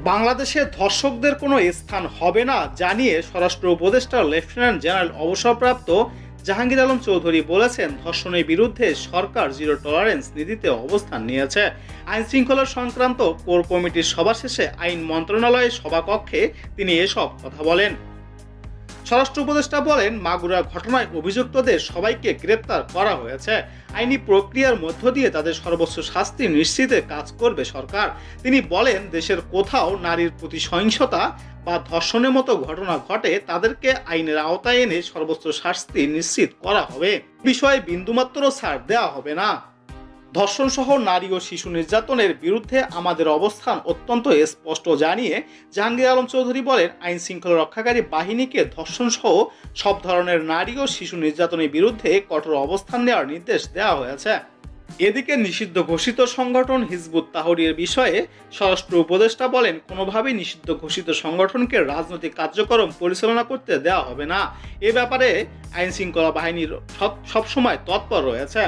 বাংলাদেশে ধর্ষকদের কোনো স্থান হবে না জানিয়ে স্বরাষ্ট্র উপদেষ্টা লেফটেন্যান্ট জেনারেল অবসরপ্রাপ্ত জাহাঙ্গীর আলম চৌধুরী বলেছেন, ধর্ষণের বিরুদ্ধে সরকার জিরো টলারেন্স নীতিতে অবস্থান নিয়েছে। আইন শৃঙ্খলা সংক্রান্ত কোর কমিটির সভা শেষে আইন মন্ত্রণালয়ের সভাকক্ষে তিনি এসব কথা বলেন। স্বরাষ্ট্র উপদেষ্টা বলেন, মাগুরা ঘটনায় অভিযুক্তদের সবাইকে গ্রেপ্তার করা হয়েছে। আইনি প্রক্রিয়ার মধ্য দিয়ে তাদের সর্বোচ্চ শাস্তি নিশ্চিতে কাজ করবে সরকার। তিনি বলেন, দেশের কোথাও নারীর প্রতি সহিংসতা বা ধর্ষণের মতো ঘটনা ঘটে তাদেরকে আইনের আওতায় এনে সর্বোচ্চ শাস্তি নিশ্চিত করা হবে। বিষয়ে বিন্দুমাত্র ছাড় দেওয়া হবে না। ধর্ষণ সহ নারী ও শিশু নির্যাতনের বিরুদ্ধে আমাদের অবস্থান অত্যন্ত স্পষ্ট জানিয়ে জাহাঙ্গীর আলম চৌধুরী বলেন, আইন শৃঙ্খলা রক্ষাকারী বাহিনীকে ধর্ষণ সহ সব ধরনের নারী ও শিশু নির্যাতনের বিরুদ্ধে কঠোর অবস্থান নেওয়ার নির্দেশ দেওয়া হয়েছে। এদিকে নিষিদ্ধ ঘোষিত সংগঠন হিজবুত তাহরীরের বিষয়ে স্বরাষ্ট্র উপদেষ্টা বলেন, কোনোভাবেই নিষিদ্ধ ঘোষিত সংগঠনকে রাজনৈতিক কার্যক্রম পরিচালনা করতে দেওয়া হবে না। এ ব্যাপারে আইন শৃঙ্খলা বাহিনীর সবসময় তৎপর রয়েছে।